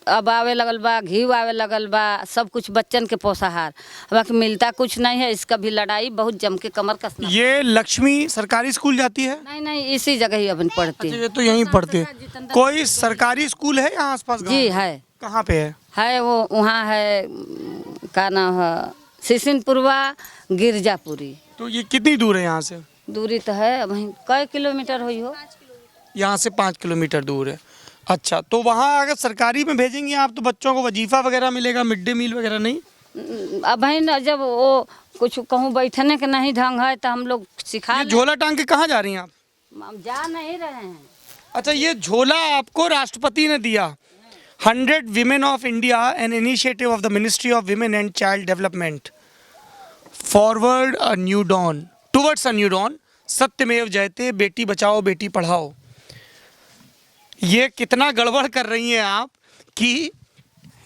अब आवे लगल बा, घी आवे लगल बा, सब कुछ बच्चन के पोषाहार बाकी मिलता कुछ नहीं है। इसका भी लड़ाई बहुत जम के कमर कसना। ये लक्ष्मी सरकारी स्कूल जाती है? नहीं, इसी जगह ही अपन पढ़ती अच्छा, है। ये तो यहीं पढ़ते हैं। कोई सरकारी स्कूल है यहाँ आसपास? जी है। कहाँ पे है? वो वहाँ है, क्या नाम है, सिसिनपुरवा गिरजापुरी। तो ये कितनी दूर है यहाँ से? दूरी तो है वहीं कई किलोमीटर हुई हो, यहाँ से 5 किलोमीटर दूर है। अच्छा, तो वहाँ अगर सरकारी में भेजेंगे आप तो बच्चों को वजीफा वगैरह मिलेगा, मिड डे मील वगैरह नहीं? अब बहन जब वो कुछ कहूँ बैठने के नहीं ढंग है तो हम लोग सिखा ये झोला टांग के कहाँ जा रही हैं आप? हम जा नहीं रहे हैं। अच्छा, ये झोला आपको राष्ट्रपति ने दिया। 100 Women of India, an initiative of the Ministry of Women and Child Development, forward a new dawn, towards a new dawn, सत्यमेव जयते, बेटी बचाओ बेटी पढ़ाओ। ये कितना गड़बड़ कर रही हैं आप कि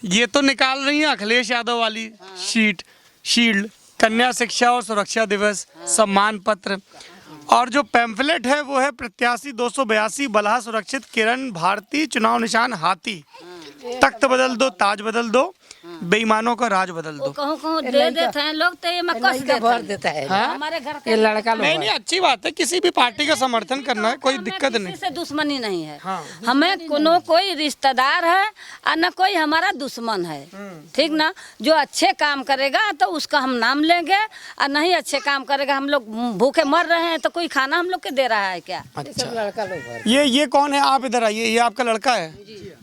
ये तो निकाल रही हैं अखिलेश यादव वाली शील्ड, कन्या शिक्षा और सुरक्षा दिवस, सम्मान पत्र, और जो पैम्फलेट है वो है प्रत्याशी 282 बलहा सुरक्षित किरण भारती, चुनाव निशान हाथी, तख्त बदल दो ताज बदल दो, बेईमानों का राज बदल दो। कहूँ दे देते हैं लोग तो ये मैं कस देता है। हमारे घर ये लड़का नहीं, अच्छी बात है, किसी भी पार्टी का समर्थन करना है, कोई दिक्कत नहीं। से दुश्मनी नहीं है। हाँ। हमें कोनो कोई रिश्तेदार है और न कोई हमारा दुश्मन है, ठीक ना। जो अच्छे काम करेगा तो उसका हम नाम लेंगे, और नहीं अच्छे काम करेगा, हम लोग भूखे मर रहे हैं तो कोई खाना हम लोग के दे रहा है क्या? अच्छा, लड़का लोग। ये कौन है? आप इधर आइए, ये आपका लड़का है?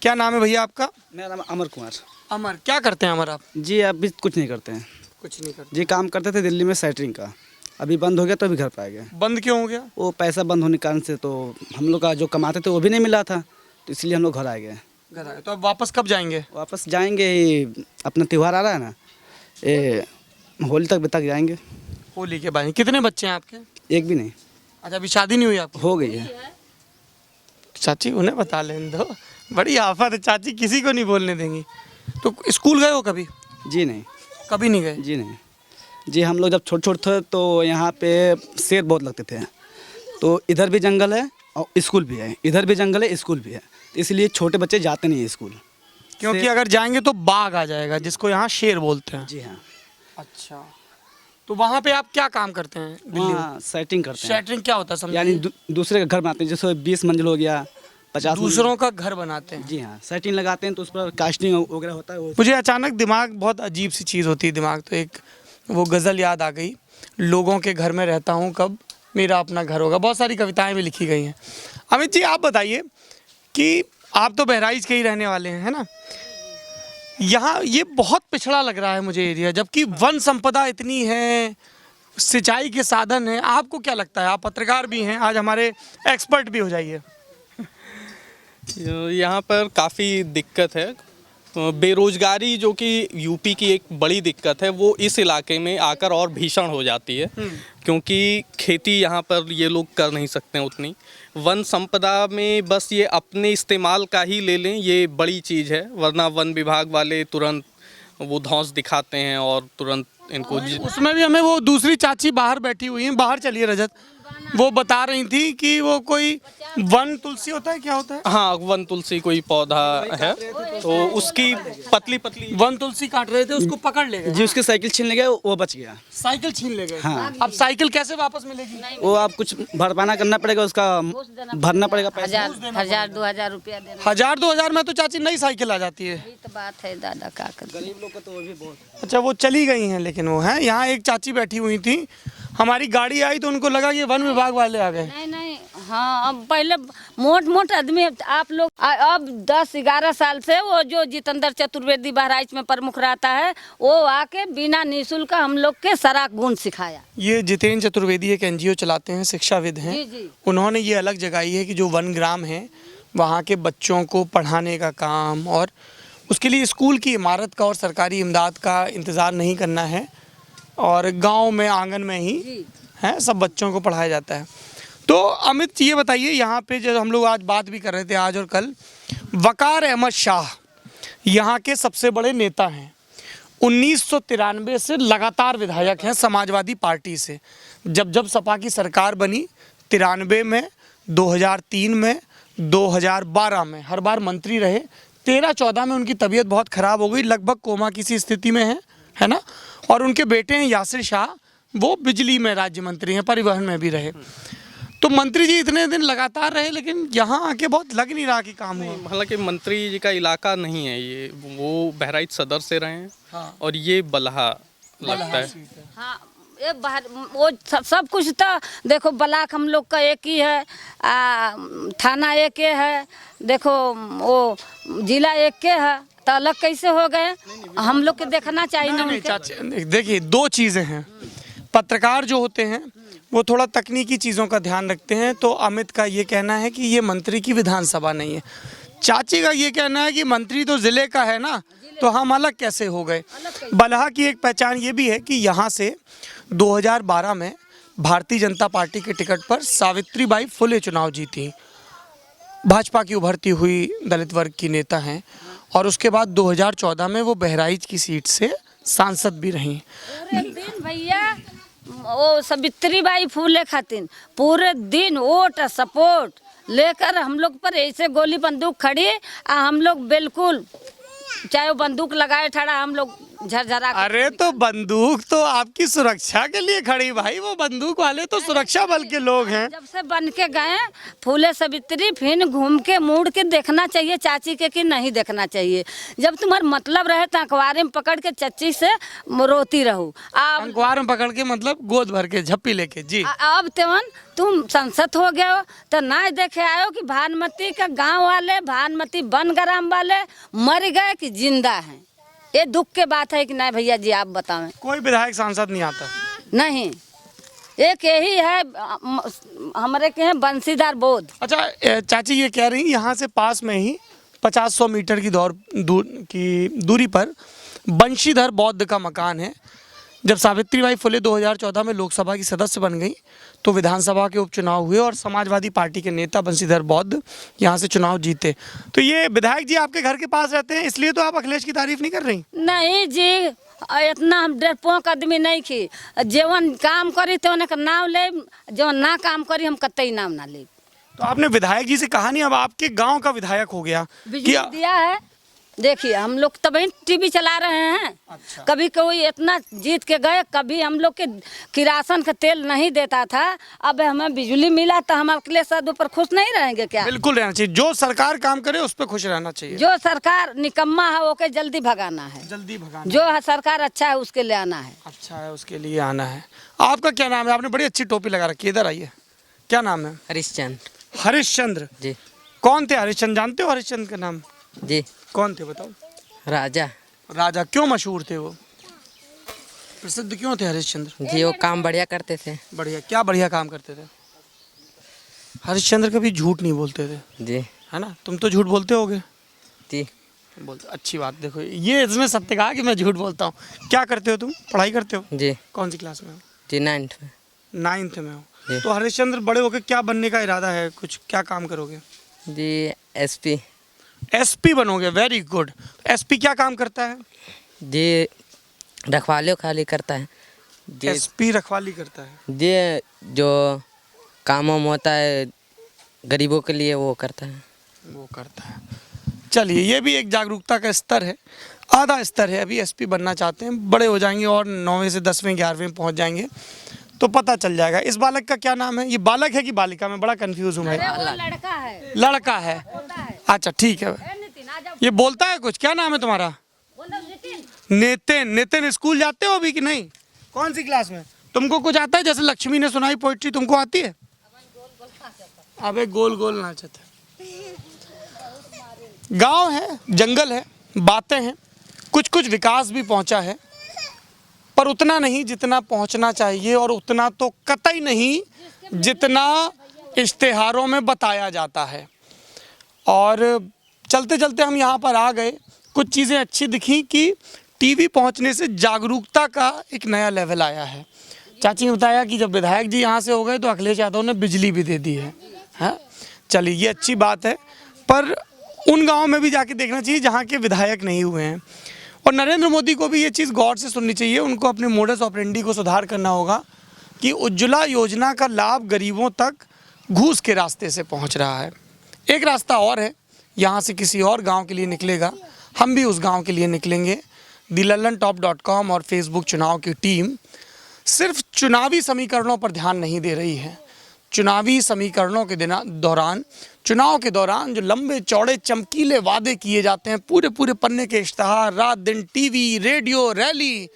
क्या नाम है भैया आपका? मेरा नाम अमर कुमार। अमर, क्या करते हैं अमर आप? जी अभी कुछ नहीं करते हैं। कुछ नहीं करते जी काम करते थे दिल्ली में सेटरिंग का, अभी बंद हो गया तो अभी घर पे आ गए। बंद क्यों हो गया? वो पैसा बंद होने के कारण से तो हम लोग का जो कमाते थे वो भी नहीं मिला था, तो इसलिए हम लोग घर आ गए। घर आए तो अब वापस कब जाएंगे? वापस जाएंगे, अपना त्यौहार आ रहा है ना, ये होली तक जाएंगे। होली के बाद। कितने बच्चे हैं आपके? एक भी नहीं। अच्छा, अभी शादी नहीं हुई आपकी? हो गई है। चाची उन्हें बता लेने दो, बड़ी आफत है, चाची किसी को नहीं बोलने देंगी। तो स्कूल गए हो कभी? जी नहीं। कभी नहीं गए? जी नहीं। जी हम लोग जब छोटे थे तो यहाँ पे शेर बहुत लगते थे, तो इधर भी जंगल है और स्कूल भी है, इधर भी जंगल है स्कूल भी है, इसलिए छोटे बच्चे जाते नहीं है स्कूल, क्योंकि अगर जाएंगे तो बाघ आ जाएगा, जिसको यहाँ शेर बोलते हैं। जी हाँ। अच्छा, तो वहाँ पे आप क्या काम करते हैं दिल्ली में? वहाँ सेटिंग करते हैं। शैटरिंग क्या होता है समझिए? यानी दूसरे का घर बनाते हैं, जैसे 20 मंजिल हो गया, 50 दूसरों का घर बनाते हैं। जी हाँ, सेटिंग लगाते हैं तो उस पर कास्टिंग वगैरह होता है वो। मुझे अचानक दिमाग, बहुत अजीब सी चीज़ होती है दिमाग, तो एक वो गज़ल याद आ गई, लोगों के घर में रहता हूँ कब मेरा अपना घर होगा। बहुत सारी कविताएं भी लिखी गई हैं। अमित जी, आप बताइए कि आप तो बहराइच के ही रहने वाले हैं, है ना? यहाँ ये बहुत पिछड़ा लग रहा है मुझे एरिया, जबकि वन संपदा इतनी है, सिंचाई के साधन हैं। आपको क्या लगता है? आप पत्रकार भी हैं, आज हमारे एक्सपर्ट भी हो जाइए। यहाँ पर काफ़ी दिक्कत है, बेरोजगारी जो कि यूपी की एक बड़ी दिक्कत है, वो इस इलाके में आकर और भीषण हो जाती है, क्योंकि खेती यहाँ पर ये लोग कर नहीं सकते हैं उतनी। वन संपदा में बस ये अपने इस्तेमाल का ही ले लें, ये बड़ी चीज़ है, वरना वन विभाग वाले तुरंत वो धौंस दिखाते हैं और तुरंत इनको उसमें भी हमें वो दूसरी चाची बाहर बैठी हुई हैं, बाहर चलिए रजत, वो बता रही थी कि वो कोई वन तुलसी होता है, क्या होता है? हाँ, वन तुलसी कोई पौधा है, तो उसकी पतली पतली वन तुलसी काट रहे थे, उसको पकड़ ले गए। जी उसकी साइकिल छीन ले गए, वो बच गया। साइकिल छीन ले गए। हाँ। अब साइकिल कैसे वापस मिलेगी? वो आप कुछ भरपाना करना पड़ेगा, उसका भरना पड़ेगा पैसा। 1000-2000 रुपया देना। 1000-2000 में तो चाची नई साइकिल आ जाती है। यही तो बात है दादा, का कर गरीब लोग का तो वो भी बहुत। अच्छा, वो चली गई हैं, लेकिन वो हैं यहाँ एक चाची बैठी हुई थी, हमारी गाड़ी आई तो उनको लगा कि वन विभाग वाले आ गए। नहीं नहीं, हाँ अब पहले मोट आदमी, आप लोग अब 10-11 साल से वो जो जितेंद्र चतुर्वेदी बहराइच में प्रमुख रहता है, वो आके बिना निःशुल्क हम लोग के सारा गुण सिखाया। ये जितेंद्र चतुर्वेदी एक NGO चलाते हैं, शिक्षाविद हैं। जी जी। उन्होंने ये अलग जगाई है कि जो वन ग्राम है वहाँ के बच्चों को पढ़ाने का काम, और उसके लिए स्कूल की इमारत का और सरकारी इमदाद का इंतज़ार नहीं करना है, और गांव में आंगन में ही है सब बच्चों को पढ़ाया जाता है। तो अमित ये बताइए, यहाँ पे जो हम लोग आज बात भी कर रहे थे आज और कल, वकार अहमद शाह यहाँ के सबसे बड़े नेता हैं। 1993 से लगातार विधायक हैं समाजवादी पार्टी से। जब सपा की सरकार बनी 93 में, 2003 में, 2012 में हर बार मंत्री रहे। 13-14 में उनकी तबीयत बहुत ख़राब हो गई, लगभग कोमा की सी स्थिति में है ना। और उनके बेटे हैं यासिर शाह, वो बिजली में राज्य मंत्री हैं, परिवहन में भी रहे। तो मंत्री जी इतने दिन लगातार रहे, लेकिन यहाँ आके बहुत लग नहीं रहा कि काम हुआ। हालांकि मंत्री जी का इलाका नहीं है ये, वो बहराइच सदर से रहे हैं। हाँ। और ये बलहा लगता है। हाँ, ये बाहर वो सब कुछ तो देखो, ब्लॉक हम लोग का एक ही है, थाना एक ही है, देखो वो जिला एक के है, तो अलग कैसे हो गए? हम लोग के देखना चाहिए ना उनके। देखिए, दो चीज़ें हैं। पत्रकार जो होते हैं वो थोड़ा तकनीकी चीज़ों का ध्यान रखते हैं। तो अमित का ये कहना है कि ये मंत्री की विधानसभा नहीं है। चाची का ये कहना है कि मंत्री तो ज़िले का है ना, तो हम अलग कैसे हो गए। बलहा की एक पहचान ये भी है कि यहाँ से 2012 में भारतीय जनता पार्टी के टिकट पर सावित्रीबाई फुले चुनाव जीती, भाजपा की उभरती हुई दलित वर्ग की नेता हैं। और उसके बाद 2014 में वो बहराइच की सीट से सांसद भी रहीं। पूरे दिन भैया वो सावित्रीबाई फूले खातिन पूरे दिन वोट सपोर्ट लेकर हम लोग पर ऐसे गोली बंदूक खड़ी, हम लोग बिल्कुल चाहे वो बंदूक लगाए ठड़ा, हम लोग झरझरा। अरे तो बंदूक तो आपकी सुरक्षा के लिए खड़ी भाई, वो बंदूक वाले तो सुरक्षा बल के लोग हैं। जब से बन के गए फूले सावित्री, फिर घूम के मुड़ के देखना चाहिए चाची के कि नहीं देखना चाहिए। जब तुम्हारा मतलब रहे तो अखबार में पकड़ के चच्ची से रोती रहो। अखबार में पकड़ के मतलब गोद भर के झप्पी लेके जी। अब तेवन तुम संसद हो गए हो तो ना देखे आयो कि भानुमती का गांव वाले, भानुमती बनग्राम वाले मर गए कि जिंदा हैं। ये दुख के बात है कि नहीं भैया जी, आप बतावें। कोई विधायक सांसद नहीं आता? नहीं, एक यही है हमारे के हैं बंशीधर बोध। अच्छा चाची ये कह रही यहाँ से पास में ही 50-100 मीटर की दूरी पर बंशीधर बौद्ध का मकान है। जब सावित्रीबाई फुले 2014 में लोकसभा की सदस्य बन गई तो विधानसभा के उपचुनाव हुए और समाजवादी पार्टी के नेता बंशीधर बौद्ध यहाँ से चुनाव जीते। तो ये विधायक जी आपके घर के पास रहते हैं, इसलिए तो आप अखिलेश की तारीफ नहीं कर रही? नहीं जी, इतना हम डरपोक आदमी नहीं की। जेवन काम करी तो उन्हें नाम ले, जो ना काम करी हम कतई नाम ना ले। तो आपने विधायक जी से कहा नहीं, अब आपके गाँव का विधायक हो गया। बिजली दिया है, देखिए हम लोग तभी टीवी चला रहे हैं। अच्छा। कभी कोई इतना जीत के गए, कभी हम लोग के किरासन का तेल नहीं देता था, अब हमें बिजली मिला तो हम अगले साल ऊपर खुश नहीं रहेंगे क्या? बिल्कुल रहना चाहिए, जो सरकार काम करे उस पर खुश रहना चाहिए। जो सरकार निकम्मा है ओके जल्दी भगाना है, जल्दी भगाना। जो सरकार अच्छा है उसके लिए आना है। अच्छा है उसके लिए आना है। आपका क्या नाम है? आपने बड़ी अच्छी टोपी लगा रखी है, इधर आइए। क्या नाम है? हरिश्चंद्र। हरिश्चंद्र जी। कौन थे हरिश्चंद्र? जानते हो हरिश्चंद्र का नाम? जी। कौन थे बताओ? राजा। राजा क्यों मशहूर थे? वो प्रसिद्ध क्यों थे हरिश्चंद्र जी? वो काम बढ़िया करते थे। बढ़िया? क्या बढ़िया काम करते थे? हरिश्चंद्र कभी झूठ नहीं बोलते थे जी, है ना? तुम तो झूठ बोलते होगे जी। बोलते, अच्छी बात। देखो ये इसमें सत्य कहा कि मैं झूठ बोलता हूँ। क्या करते हो तुम? पढ़ाई करते हो? जी। कौन सी क्लास में हो? जी, 9th में। 9th में हो। तो हरिश्चंद्र बड़े होकर क्या बनने का इरादा है? कुछ क्या काम करोगे? जी, SP। SP बनोगे? Very good. SP क्या काम करता है? जी, रखवाली खाली करता है। SP रखवाली करता है जी, जो काम वाम होता है गरीबों के लिए वो करता है। वो करता है। चलिए, ये भी एक जागरूकता का स्तर है, आधा स्तर है। अभी SP बनना चाहते हैं, बड़े हो जाएंगे और 9वीं से 10वीं 11वीं पहुंच जाएंगे तो पता चल जाएगा। इस बालक का क्या नाम है? ये बालक है कि बालिका? मैं बड़ा कंफ्यूज हूँ भाई। लड़का है। लड़का है? अच्छा ठीक है। ये बोलता है कुछ? क्या नाम है तुम्हारा? नितिन। नितिन स्कूल जाते हो अभी कि नहीं? कौन सी क्लास में? तुमको कुछ आता है? जैसे लक्ष्मी ने सुनाई पोइट्री, तुमको आती है? अबे गोल गोल नाचत है। गांव है, जंगल है, बातें हैं, कुछ कुछ विकास भी पहुंचा है, पर उतना नहीं जितना पहुंचना चाहिए, और उतना तो कतई नहीं जितना इश्तिहारों में बताया जाता है। और चलते चलते हम यहाँ पर आ गए, कुछ चीज़ें अच्छी दिखी कि टीवी पहुँचने से जागरूकता का एक नया लेवल आया है। चाची ने बताया कि जब विधायक जी यहाँ से हो गए तो अखिलेश यादव ने बिजली भी दे दी है। हाँ, चलिए ये अच्छी बात है, पर उन गाँव में भी जाके देखना चाहिए जहाँ के विधायक नहीं हुए हैं। और नरेंद्र मोदी को भी ये चीज़ गौर से सुननी चाहिए। उनको अपने मोडस ऑपरेंडी को सुधार करना होगा कि उज्ज्वला योजना का लाभ गरीबों तक घूस के रास्ते से पहुंच रहा है। एक रास्ता और है, यहाँ से किसी और गांव के लिए निकलेगा, हम भी उस गांव के लिए निकलेंगे। thelallanTop.com और फेसबुक चुनाव की टीम सिर्फ चुनावी समीकरणों पर ध्यान नहीं दे रही है। चुनावी समीकरणों के दौरान, चुनाव के दौरान जो लंबे चौड़े चमकीले वादे किए जाते हैं, पूरे पूरे पन्ने के इश्तहार, रात दिन टीवी, रेडियो, रैली,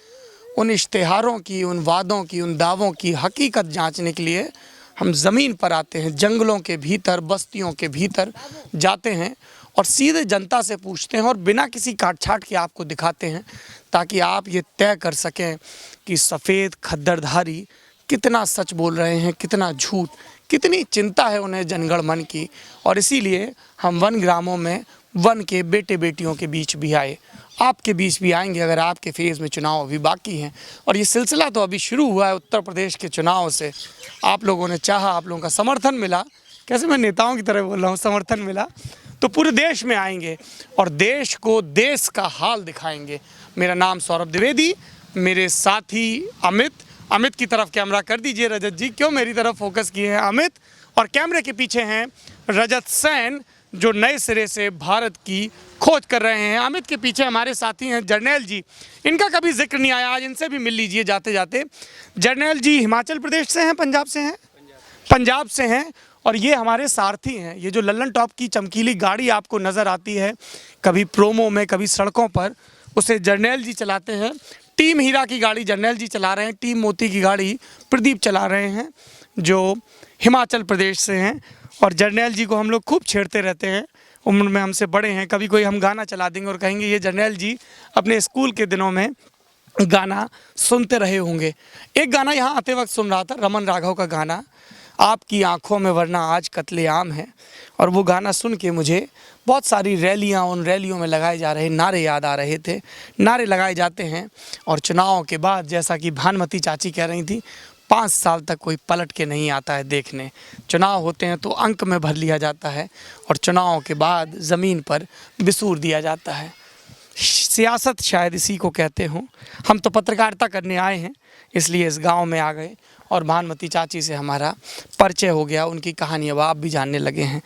उन इश्तिहारों की, उन वादों की, उन दावों की हकीकत जांचने के लिए हम ज़मीन पर आते हैं, जंगलों के भीतर, बस्तियों के भीतर जाते हैं और सीधे जनता से पूछते हैं और बिना किसी काट छाट के आपको दिखाते हैं, ताकि आप ये तय कर सकें कि सफ़ेद खद्दरधारी कितना सच बोल रहे हैं, कितना झूठ, कितनी चिंता है उन्हें जनगण मन की। और इसीलिए हम वन ग्रामों में वन के बेटे बेटियों के बीच भी आए, आपके बीच भी आएंगे अगर आपके फेज़ में चुनाव अभी बाकी हैं। और ये सिलसिला तो अभी शुरू हुआ है उत्तर प्रदेश के चुनाव से। आप लोगों ने चाहा, आप लोगों का समर्थन मिला, कैसे मैं नेताओं की तरह बोल रहा हूँ, समर्थन मिला तो पूरे देश में आएंगे और देश को देश का हाल दिखाएंगे। मेरा नाम सौरभ द्विवेदी, मेरे साथी अमित की तरफ कैमरा कर दीजिए। रजत जी क्यों मेरी तरफ फोकस किए हैं अमित, और कैमरे के पीछे हैं रजत सेन जो नए सिरे से भारत की खोज कर रहे हैं। अमित के पीछे हमारे साथी हैं जर्नैल जी, इनका कभी जिक्र नहीं आया, आज इनसे भी मिल लीजिए जाते जाते। जर्नैल जी हिमाचल प्रदेश से हैं, पंजाब से हैं? पंजाब से हैं। और ये हमारे सारथी हैं। ये जो लल्लन टॉप की चमकीली गाड़ी आपको नज़र आती है कभी प्रोमो में, कभी सड़कों पर, उसे जर्नैल जी चलाते हैं। टीम हीरा की गाड़ी जर्नैल जी चला रहे हैं, टीम मोती की गाड़ी प्रदीप चला रहे हैं जो हिमाचल प्रदेश से हैं। और जर्नैल जी को हम लोग खूब छेड़ते रहते हैं, उम्र में हमसे बड़े हैं। कभी कोई हम गाना चला देंगे और कहेंगे ये जर्नैल जी अपने स्कूल के दिनों में गाना सुनते रहे होंगे। एक गाना यहाँ आते वक्त सुन रहा था, रमन राघव का गाना, आपकी आंखों में वरना आज कत्लेआम है। और वो गाना सुन के मुझे बहुत सारी रैलियाँ, उन रैलियों में लगाए जा रहे नारे याद आ रहे थे। नारे लगाए जाते हैं और चुनाव के बाद, जैसा कि भानुमति चाची कह रही थी, 5 साल तक कोई पलट के नहीं आता है देखने। चुनाव होते हैं तो अंक में भर लिया जाता है और चुनाव के बाद ज़मीन पर बिसूर दिया जाता है। सियासत शायद इसी को कहते हों। हम तो पत्रकारिता करने आए हैं, इसलिए इस गांव में आ गए और भानुमति चाची से हमारा परिचय हो गया, उनकी कहानी अब आप भी जानने लगे हैं।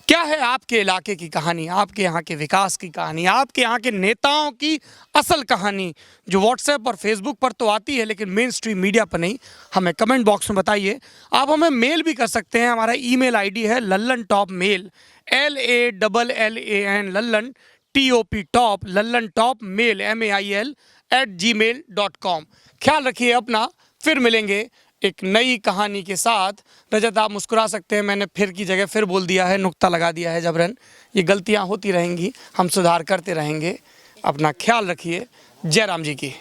क्या है आपके इलाके की कहानी, आपके यहाँ के विकास की कहानी, आपके यहाँ के नेताओं की असल कहानी, जो व्हाट्सएप और फेसबुक पर तो आती है लेकिन मेन स्ट्रीम मीडिया पर नहीं, हमें कमेंट बॉक्स में बताइए। आप हमें मेल भी कर सकते हैं, हमारा ईमेल आईडी है lallantopmail LALLAN Lallan TOP top lallantopmail MAIL@gmail.com। ख्याल रखिए अपना, फिर मिलेंगे एक नई कहानी के साथ। रजत आप मुस्कुरा सकते हैं, मैंने फिर की जगह फिर बोल दिया है, नुक्ता लगा दिया है जबरन। ये गलतियां होती रहेंगी, हम सुधार करते रहेंगे। अपना ख्याल रखिए। जय राम जी की।